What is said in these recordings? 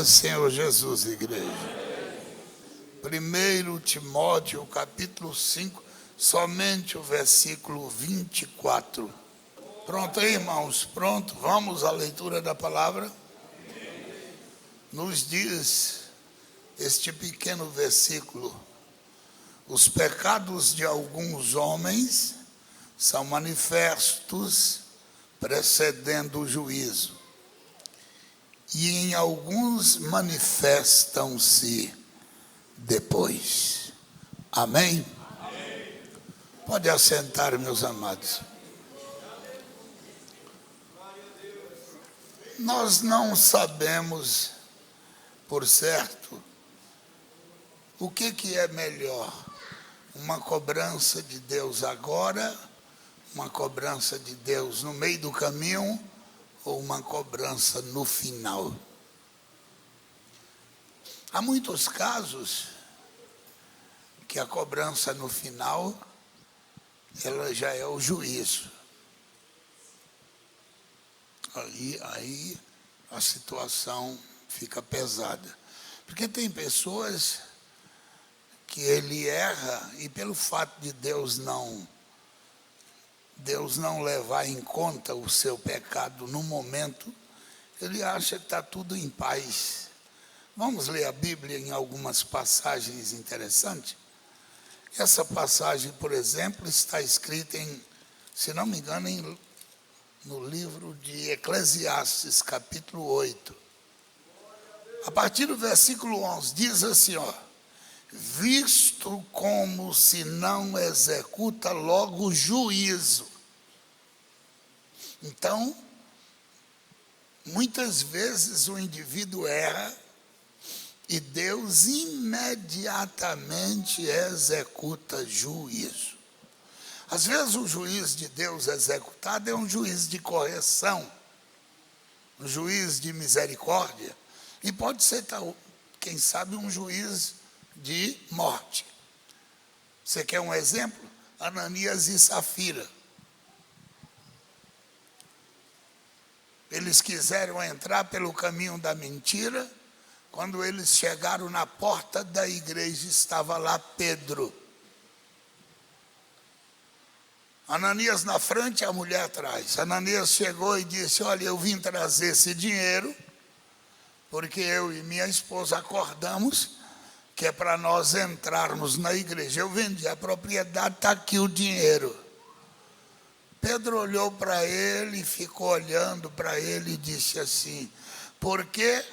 paz, Senhor Jesus, igreja. 1 Timóteo, capítulo 5, somente o versículo 24. Pronto aí, irmãos? Pronto? Vamos à leitura da palavra? Nos diz este pequeno versículo: os pecados de alguns homens são manifestos, precedendo o juízo, e em alguns manifestam-se depois. Amém? Amém? Pode assentar, meus amados. Nós não sabemos, por certo, o que é melhor: uma cobrança de Deus agora, uma cobrança de Deus no meio do caminho, ou uma cobrança no final. Há muitos casos que a cobrança no final, ela já é o juízo. Aí a situação fica pesada. Porque tem pessoas que ele erra e pelo fato de Deus não levar em conta o seu pecado no momento, ele acha que está tudo em paz. Vamos ler a Bíblia em algumas passagens interessantes. Essa passagem, por exemplo, está escrita se não me engano, no livro de Eclesiastes, capítulo 8. A partir do versículo 11, diz assim, visto como se não executa logo o juízo. Então, muitas vezes o indivíduo erra e Deus imediatamente executa juízo. Às vezes o juízo de Deus executado é um juízo de correção, um juízo de misericórdia, e pode ser, quem sabe, um juízo de morte. Você quer um exemplo? Ananias e Safira. Eles quiseram entrar pelo caminho da mentira. Quando eles chegaram na porta da igreja, estava lá Pedro. Ananias na frente, a mulher atrás. Ananias chegou e disse: olha, eu vim trazer esse dinheiro, porque eu e minha esposa acordamos que é para nós entrarmos na igreja. Eu vendi a propriedade, está aqui o dinheiro. Pedro olhou para ele, ficou olhando para ele e disse assim: por que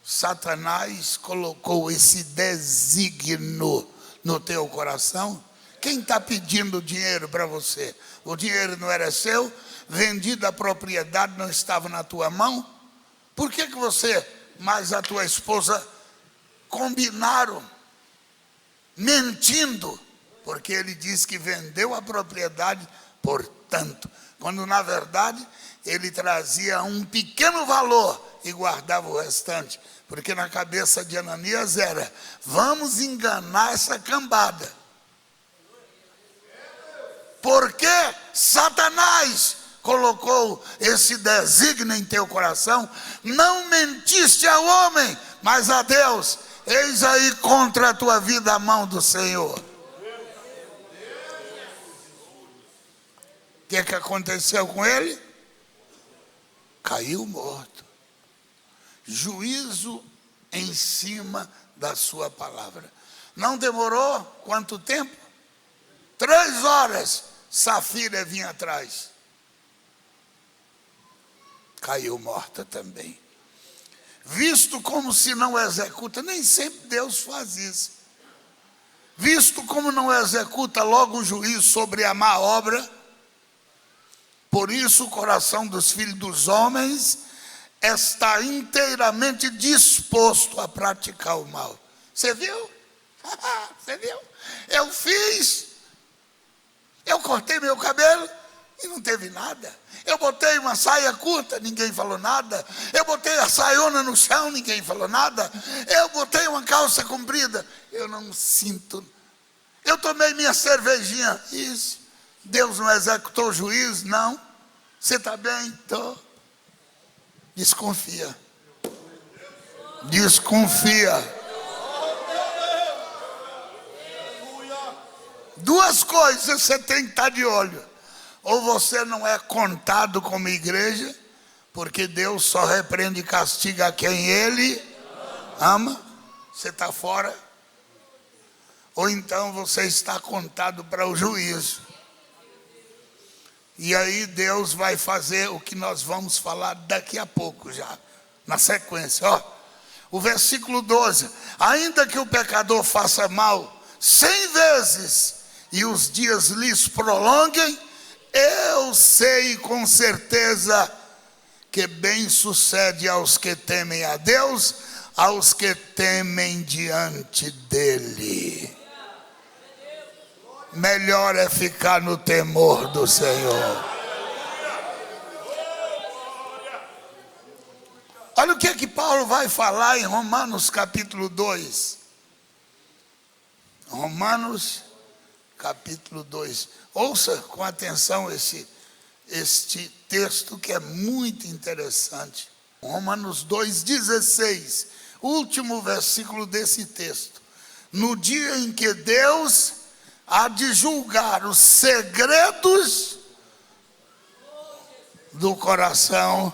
Satanás colocou esse desígnio no teu coração? Quem está pedindo dinheiro para você? O dinheiro não era seu? Vendida a propriedade, não estava na tua mão? Por que você, mais a tua esposa, combinaram, mentindo? Porque ele disse que vendeu a propriedade por tanto, quando na verdade ele trazia um pequeno valor e guardava o restante, porque na cabeça de Ananias era: vamos enganar essa cambada. Porque Satanás colocou esse desígnio em teu coração? Não mentiste ao homem, mas a Deus. Eis aí contra a tua vida a mão do Senhor. O que aconteceu com ele? Caiu morto. Juízo em cima da sua palavra. Não demorou quanto tempo? 3 horas. Safira vinha atrás. Caiu morta também. Visto como se não executa, nem sempre Deus faz isso. Visto como não executa logo o juízo sobre a má obra, por isso o coração dos filhos dos homens está inteiramente disposto a praticar o mal. Você viu? Você viu? Eu cortei meu cabelo e não teve nada. Eu botei uma saia curta, ninguém falou nada. Eu botei a saiona no chão, ninguém falou nada. Eu botei uma calça comprida, eu não sinto. Eu tomei minha cervejinha, isso. Deus não executou o juízo? Não. Você está bem? Estou. Desconfia. desconfia. Duas coisas você tem que estar de olho. Ou você não é contado como igreja, porque Deus só repreende e castiga quem Ele ama. Você está fora. Ou então você está contado para o juízo. E aí Deus vai fazer o que nós vamos falar daqui a pouco já, na sequência. Ó, o versículo 12. Ainda que o pecador faça mal 100 vezes e os dias lhes prolonguem, eu sei com certeza que bem sucede aos que temem a Deus, aos que temem diante dele. Melhor é ficar no temor do Senhor. Olha o que Paulo vai falar em Romanos capítulo 2. Romanos capítulo 2. Ouça com atenção este texto que é muito interessante. Romanos 2,16. Último versículo desse texto. No dia em que Deus há de julgar os segredos do coração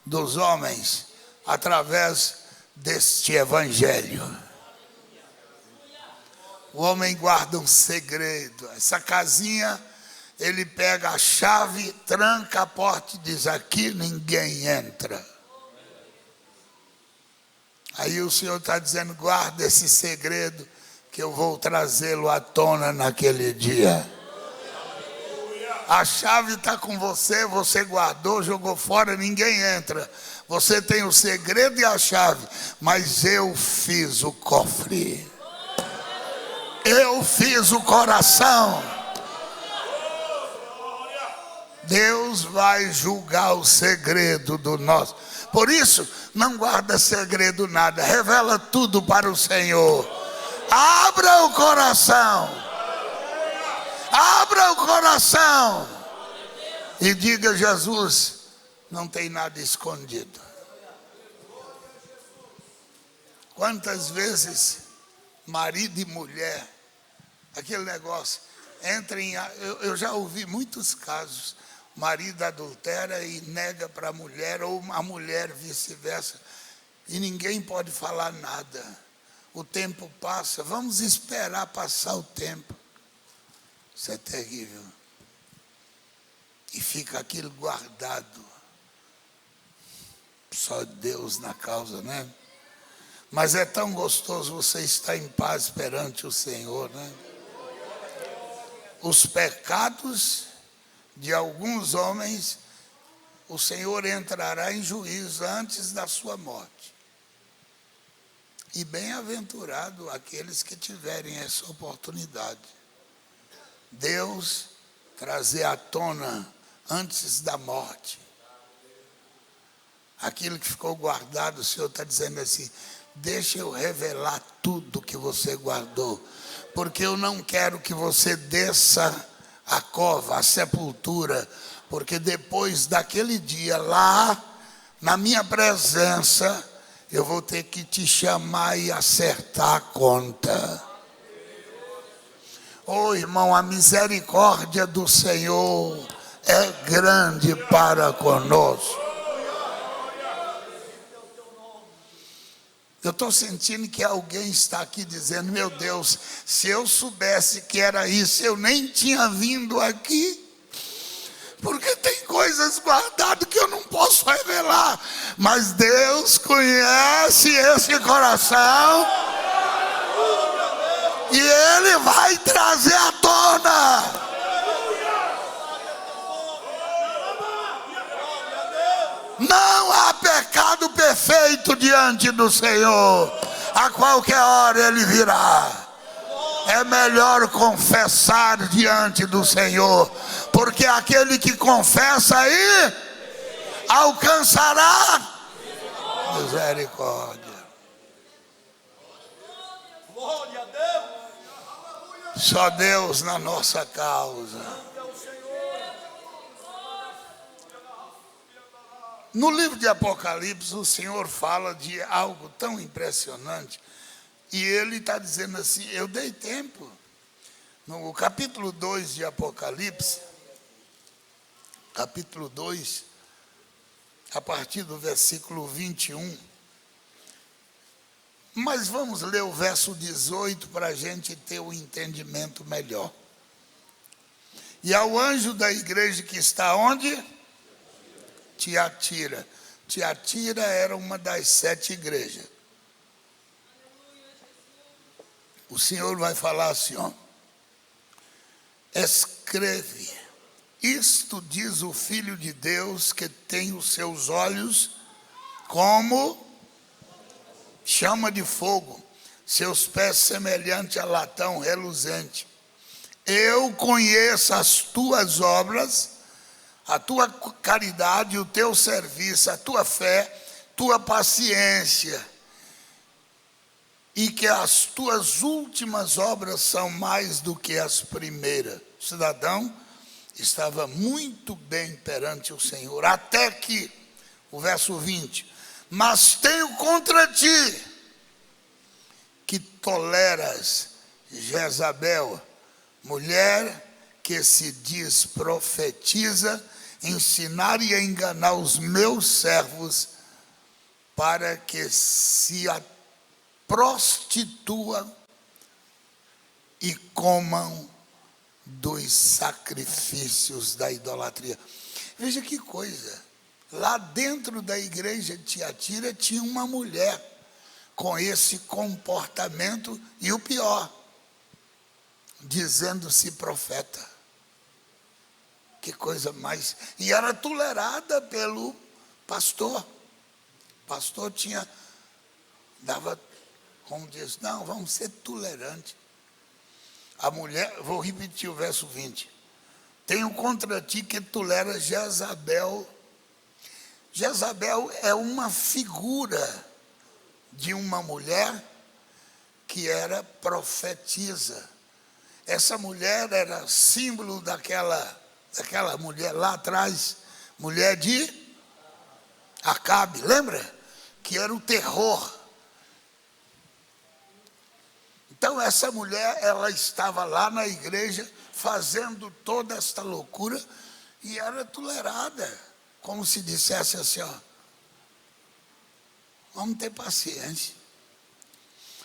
dos homens através deste evangelho. O homem guarda um segredo. Essa casinha, ele pega a chave, tranca a porta e diz: aqui ninguém entra. Aí o Senhor está dizendo: guarda esse segredo, que eu vou trazê-lo à tona naquele dia. A chave está com você, você guardou, jogou fora, ninguém entra. Você tem o segredo e a chave, mas eu fiz o cofre. Eu fiz o coração. Deus vai julgar o segredo do nosso. Por isso, não guarda segredo nada, revela tudo para o Senhor. Abra o coração. Abra o coração. E diga: Jesus, não tem nada escondido. Quantas vezes marido e mulher, aquele negócio, eu já ouvi muitos casos, marido adultera e nega para a mulher, ou a mulher vice-versa, e ninguém pode falar nada. O tempo passa, vamos esperar passar o tempo. Isso é terrível. E fica aquilo guardado. Só Deus na causa, né? Mas é tão gostoso você estar em paz perante o Senhor, né? Os pecados de alguns homens, o Senhor entrará em juízo antes da sua morte. E bem-aventurado aqueles que tiverem essa oportunidade. Deus trazer à tona antes da morte aquilo que ficou guardado. O Senhor está dizendo assim: deixa eu revelar tudo que você guardou, porque eu não quero que você desça a cova, a sepultura, porque depois daquele dia lá, na minha presença, eu vou ter que te chamar e acertar a conta. Oh, irmão, a misericórdia do Senhor é grande para conosco. Eu estou sentindo que alguém está aqui dizendo: meu Deus, se eu soubesse que era isso, eu nem tinha vindo aqui. Porque tem coisas guardadas que eu não posso revelar. Mas Deus conhece esse coração. E Ele vai trazer à tona. Não há pecado perfeito diante do Senhor. A qualquer hora Ele virá. É melhor confessar diante do Senhor, porque aquele que confessa aí alcançará misericórdia. Só Deus na nossa causa. no livro de Apocalipse, o Senhor fala de algo tão impressionante, e Ele está dizendo assim, eu dei tempo. No capítulo 2 de Apocalipse, capítulo 2, a partir do versículo 21, mas vamos ler o verso 18 para a gente ter um entendimento melhor. E ao anjo da igreja que está onde? Tiatira. Tiatira era uma das 7 igrejas. O Senhor vai falar assim, ó. Escreve, isto diz o Filho de Deus, que tem os seus olhos como chama de fogo, seus pés semelhante a latão reluzente. Eu conheço as tuas obras, a tua caridade, o teu serviço, a tua fé, tua paciência, e que as tuas últimas obras são mais do que as primeiras. O cidadão estava muito bem perante o Senhor, até que, o verso 20, mas tenho contra ti, que toleras Jezabel, mulher que se diz profetiza, ensinar e enganar os meus servos, para que se prostituam e comam dos sacrifícios da idolatria. Veja que coisa, lá dentro da igreja de Tiatira tinha uma mulher com esse comportamento, e o pior, dizendo-se profeta. Que coisa mais... E era tolerada pelo pastor. O pastor dava, como diz, não, vamos ser tolerantes. A mulher, vou repetir o verso 20. Tenho contra ti que tolera Jezabel. Jezabel é uma figura de uma mulher que era profetisa. Essa mulher era símbolo daquela mulher lá atrás, mulher de Acabe, lembra? Que era o terror. Então essa mulher, ela estava lá na igreja fazendo toda esta loucura e era tolerada, como se dissesse assim, ó, vamos ter paciência.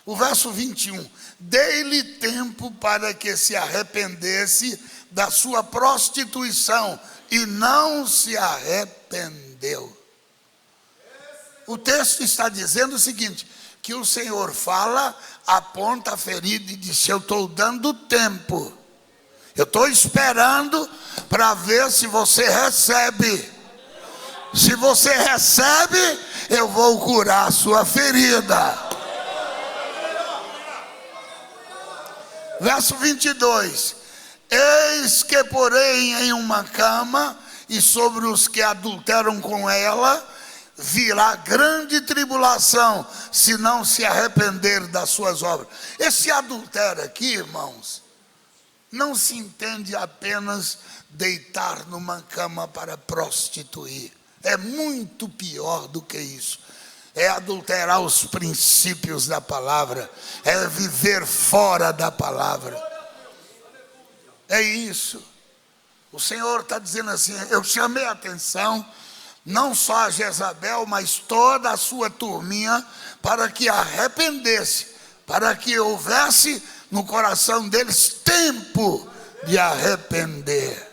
O verso 21, dei-lhe tempo para que se arrependesse da sua prostituição, e não se arrependeu. O texto está dizendo o seguinte, que o Senhor fala, aponta a ferida e diz, eu estou dando tempo, eu estou esperando para ver se você recebe. Se você recebe, eu vou curar a sua ferida. Verso 22, eis que porém em uma cama, e sobre os que adulteram com ela, virá grande tribulação, se não se arrepender das suas obras. Esse adultério aqui, irmãos, não se entende apenas deitar numa cama para prostituir. É muito pior do que isso. É adulterar os princípios da palavra, é viver fora da palavra. É isso. O Senhor está dizendo assim, eu chamei a atenção, não só a Jezabel, mas toda a sua turminha, para que arrependesse, para que houvesse no coração deles tempo de arrepender.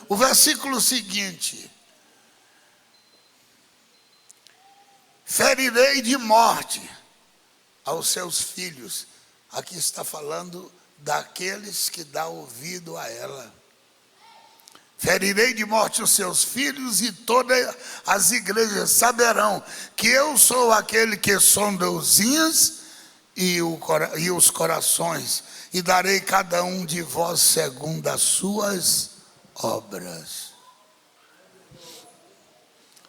O versículo seguinte, ferirei de morte aos seus filhos. Aqui está falando daqueles que dão ouvido a ela. Ferirei de morte os seus filhos, e todas as igrejas saberão que eu sou aquele que sonda os rins e os corações, e darei cada um de vós segundo as suas obras.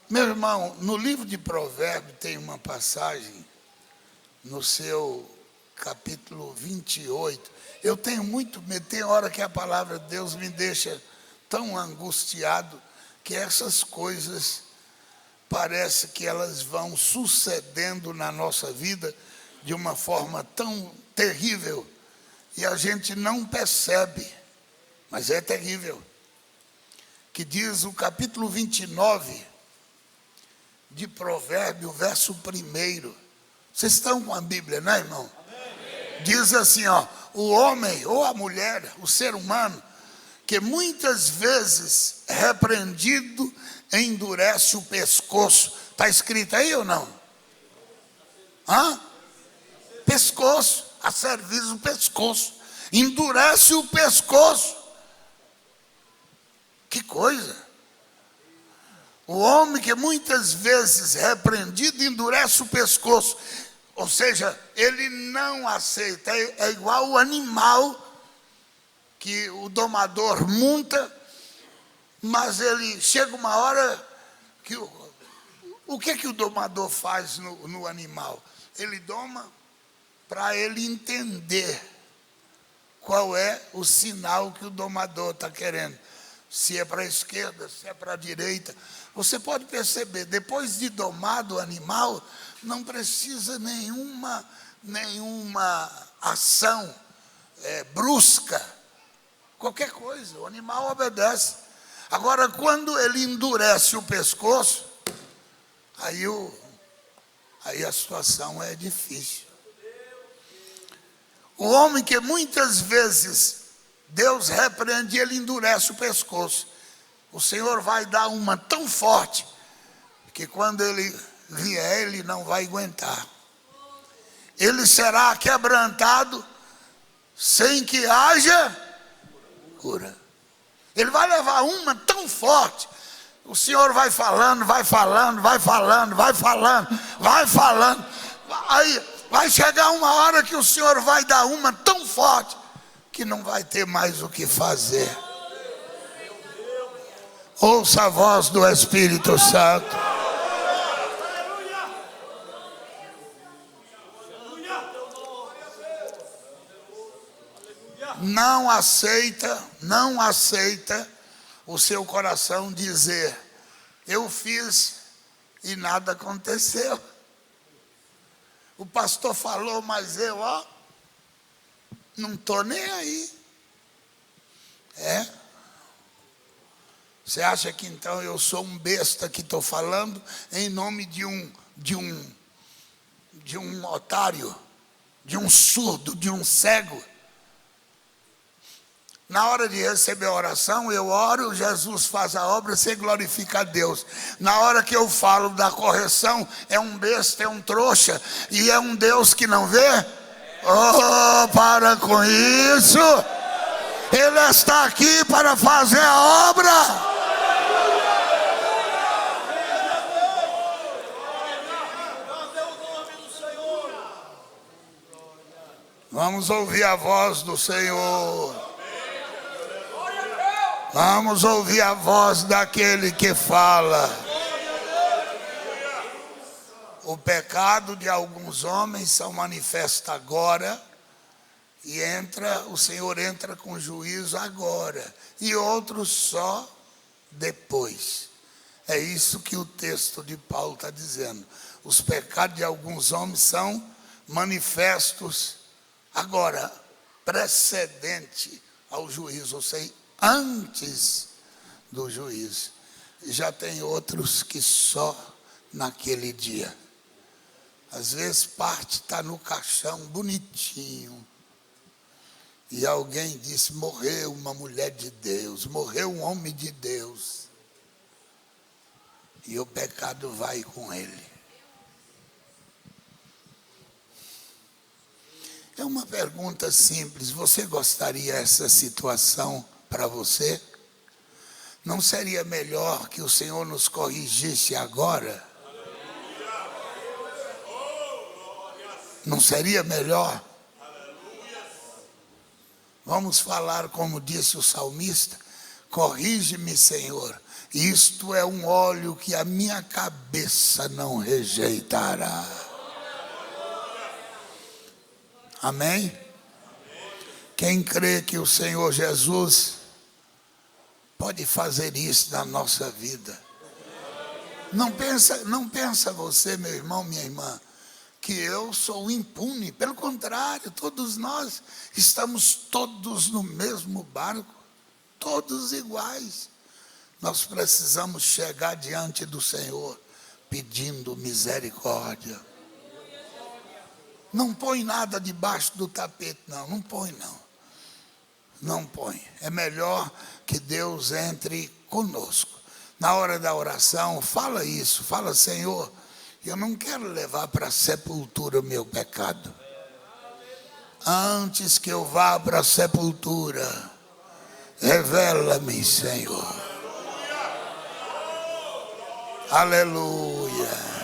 Meu irmão, no livro de Provérbios tem uma passagem, no seu capítulo 28. Eu tenho muito medo, tem hora que a palavra de Deus me deixa tão angustiado, que essas coisas parece que elas vão sucedendo na nossa vida de uma forma tão terrível e a gente não percebe, mas é terrível. Que diz o capítulo 29 de Provérbios, verso 1. Vocês estão com a Bíblia, né, irmão? Amém. Diz assim, ó, o homem ou a mulher, o ser humano, que muitas vezes repreendido endurece o pescoço. Está escrito aí ou não? Hã? Pescoço, a serviço do pescoço. Endurece o pescoço. Que coisa. O homem que muitas vezes repreendido endurece o pescoço. Ou seja, ele não aceita. É igual o animal que o domador monta, mas ele chega uma hora que o que o domador faz no animal? Ele doma para ele entender qual é o sinal que o domador está querendo. Se é para a esquerda, se é para a direita. Você pode perceber, depois de domado o animal, não precisa nenhuma ação brusca. Qualquer coisa, o animal obedece. Agora, quando ele endurece o pescoço, aí a situação é difícil. O homem que muitas vezes Deus repreende, ele endurece o pescoço. O Senhor vai dar uma tão forte que quando ele vier, ele não vai aguentar. Ele será quebrantado sem que haja cura. Ele vai levar uma tão forte. O Senhor vai falando, vai falando, vai falando, vai falando, vai falando. Aí vai chegar uma hora que o Senhor vai dar uma tão forte que não vai ter mais o que fazer. Ouça a voz do Espírito Santo. Não aceita o seu coração dizer: eu fiz e nada aconteceu. O pastor falou, mas eu, não estou nem aí. Você acha que então eu sou um besta que estou falando em nome de um otário, de um surdo, de um cego? Na hora de receber a oração, eu oro, Jesus faz a obra, você glorifica a Deus. Na hora que eu falo da correção, é um besta, é um trouxa, e é um Deus que não vê? Oh, para com isso! Ele está aqui para fazer a obra. Vamos ouvir a voz do Senhor. Vamos ouvir a voz daquele que fala. O pecado de alguns homens são manifesta agora e o Senhor entra com juízo agora, e outros só depois. É isso que o texto de Paulo está dizendo. Os pecados de alguns homens são manifestos agora, precedente ao juízo, ou seja, antes do juízo. Já tem outros que só naquele dia. Às vezes parte está no caixão bonitinho e alguém disse: morreu uma mulher de Deus, morreu um homem de Deus, e o pecado vai com ele. É uma pergunta simples: você gostaria dessa situação para você? Não seria melhor que o Senhor nos corrigisse agora? Não seria melhor? Vamos falar como disse o salmista: corrige-me, Senhor, isto é um óleo que a minha cabeça não rejeitará. Amém? Quem crê que o Senhor Jesus pode fazer isso na nossa vida. Não pensa você, meu irmão, minha irmã, que eu sou impune. Pelo contrário, todos nós estamos todos no mesmo barco, todos iguais. Nós precisamos chegar diante do Senhor pedindo misericórdia. Não põe nada debaixo do tapete, não põe não. Não põe. É melhor que Deus entre conosco. Na hora da oração, fala isso, fala: Senhor, eu não quero levar para a sepultura o meu pecado. Antes que eu vá para a sepultura, revela-me, Senhor. Aleluia.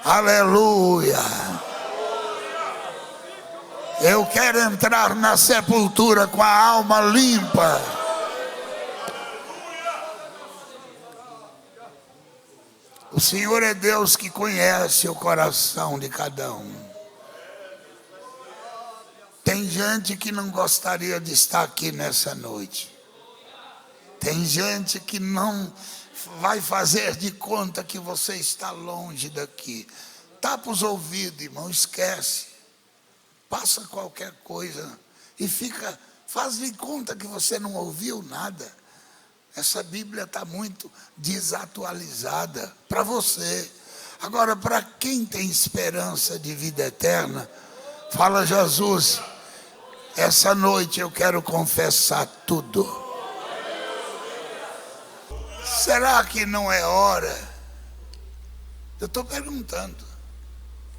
Aleluia. Eu quero entrar na sepultura com a alma limpa. O Senhor é Deus que conhece o coração de cada um. Tem gente que não gostaria de estar aqui nessa noite. Tem gente que não vai fazer de conta que você está longe daqui. Tapa os ouvidos, irmão, esquece. Passa qualquer coisa e faz de conta que você não ouviu nada. Essa Bíblia está muito desatualizada para você. Agora, para quem tem esperança de vida eterna, fala: Jesus, essa noite eu quero confessar tudo. Será que não é hora? Eu estou perguntando,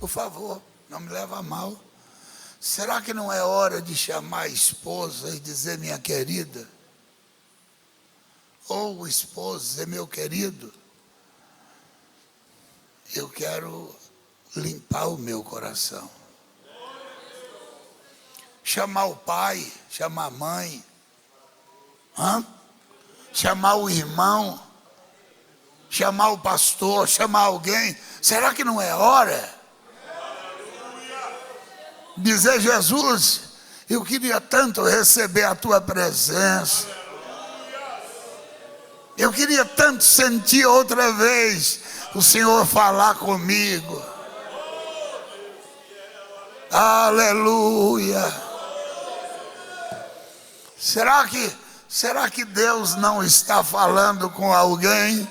por favor, não me leva a mal. Será que não é hora de chamar a esposa e dizer: minha querida? Ou o esposo dizer: meu querido, eu quero limpar o meu coração. Chamar o pai, chamar a mãe, chamar o irmão, chamar o pastor, chamar alguém. Será que não é hora? Dizer: Jesus, eu queria tanto receber a tua presença. Eu queria tanto sentir outra vez o Senhor falar comigo. Aleluia. Será que Deus não está falando com alguém?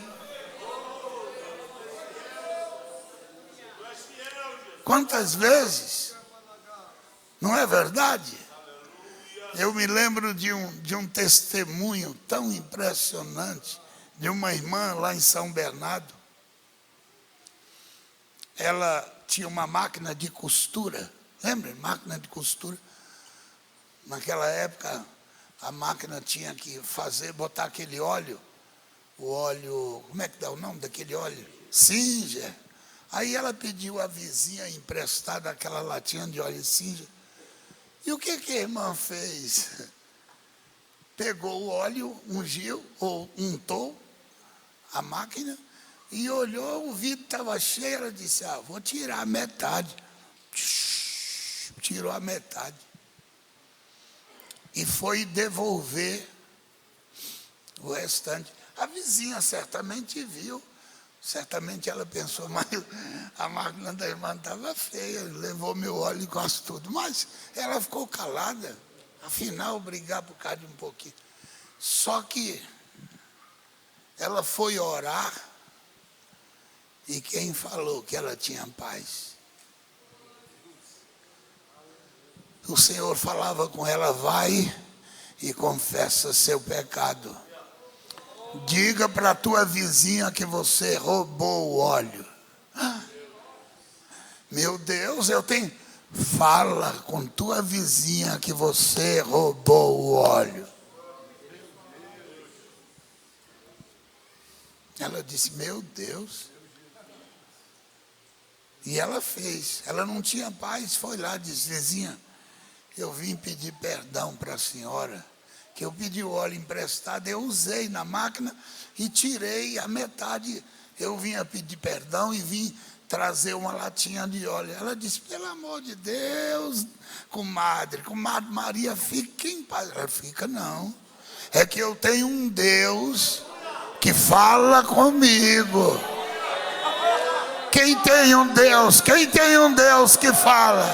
Quantas vezes? Não é verdade? Eu me lembro de um testemunho tão impressionante de uma irmã lá em São Bernardo. Ela tinha uma máquina de costura. Lembra? Máquina de costura. Naquela época, a máquina tinha que botar aquele óleo. O óleo, como é que dá o nome daquele óleo? Singer. Aí ela pediu à vizinha emprestada aquela latinha de óleo Singer. E o que a irmã fez? Pegou o óleo, ungiu, ou untou a máquina, e olhou, o vidro estava cheio. Ela disse: vou tirar a metade. Tirou a metade. E foi devolver o restante. A vizinha certamente viu. Certamente ela pensou: mas a máquina da irmã estava feia, levou meu óleo e quase tudo. Mas ela ficou calada. Afinal, brigar por causa de um pouquinho. Só que ela foi orar, e quem falou que ela tinha paz? O Senhor falava com ela: vai e confessa seu pecado. Diga para a tua vizinha que você roubou o óleo. Meu Deus, fala com tua vizinha que você roubou o óleo. Ela disse: meu Deus. E ela fez. Ela não tinha paz, foi lá, disse: vizinha, eu vim pedir perdão para a senhora, que eu pedi o óleo emprestado, eu usei na máquina e tirei a metade. Eu vim a pedir perdão e vim trazer uma latinha de óleo. Ela disse: pelo amor de Deus, comadre Maria, fique em paz. Ela: fica não. É que eu tenho um Deus que fala comigo. Quem tem um Deus que fala?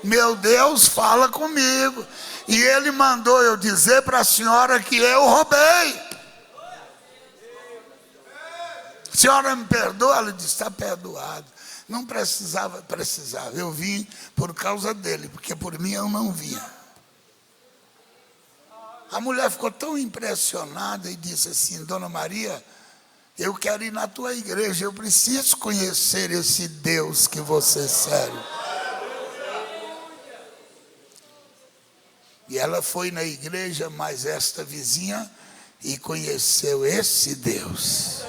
Meu Deus fala comigo. E Ele mandou eu dizer para a senhora que eu roubei. A senhora me perdoa? Ela disse, está perdoado. Não precisava. Eu vim por causa dele, porque por mim eu não vinha. A mulher ficou tão impressionada e disse assim, Dona Maria, eu quero ir na tua igreja, eu preciso conhecer esse Deus que você serve. E ela foi na igreja, mas esta vizinha, e conheceu esse Deus.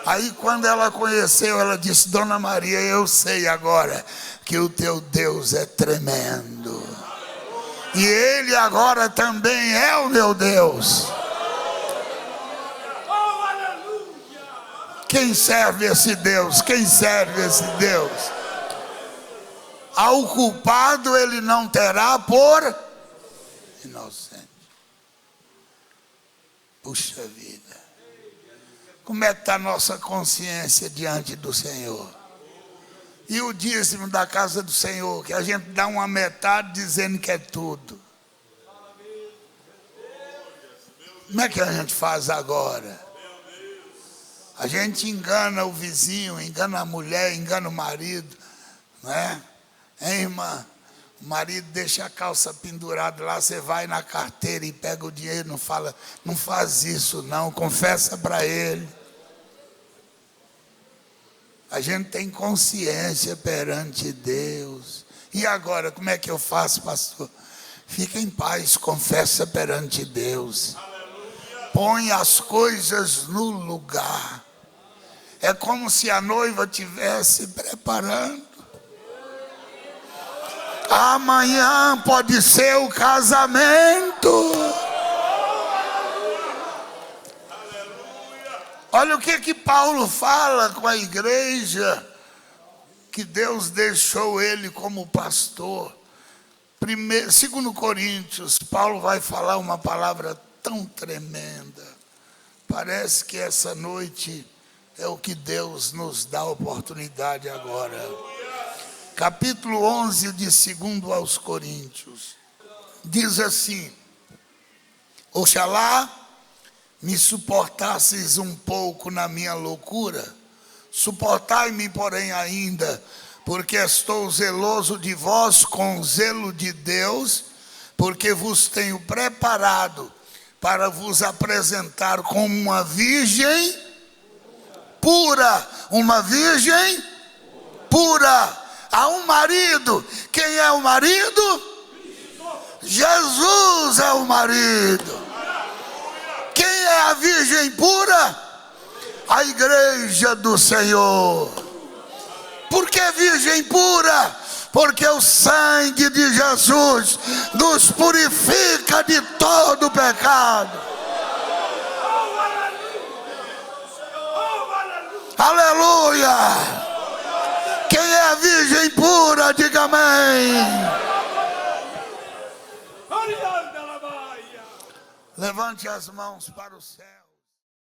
Aí quando ela conheceu, ela disse, Dona Maria, eu sei agora que o teu Deus é tremendo. E Ele agora também é o meu Deus. Quem serve esse Deus? Quem serve esse Deus? Ao culpado Ele não terá por inocente. Puxa vida. Como é que está a nossa consciência diante do Senhor? E o dízimo da casa do Senhor, que a gente dá uma metade dizendo que é tudo. Como é que a gente faz agora? A gente engana o vizinho, engana a mulher, engana o marido, não é? Hein, irmã? O marido deixa a calça pendurada lá, você vai na carteira e pega o dinheiro, não fala, não faz isso não, confessa para ele. A gente tem consciência perante Deus. E agora, como é que eu faço, pastor? Fica em paz, confessa perante Deus. Põe as coisas no lugar. É como se a noiva estivesse preparando. Amanhã pode ser o casamento. Olha o que Paulo fala com a igreja, que Deus deixou ele como pastor. 2 Coríntios, Paulo vai falar uma palavra tão tremenda. Parece que essa noite é o que Deus nos dá oportunidade agora. Capítulo 11 de 2 aos Coríntios, diz assim, Oxalá me suportasseis um pouco na minha loucura, suportai-me, porém, ainda, porque estou zeloso de vós com zelo de Deus, porque vos tenho preparado para vos apresentar como uma virgem pura, uma virgem pura. Há um marido. Quem é o marido? Jesus é o marido. Quem é a virgem pura? A igreja do Senhor. Por que virgem pura? Porque o sangue de Jesus nos purifica de todo pecado. Aleluia! Quem é a virgem pura, diga amém. Levante as mãos para o céu.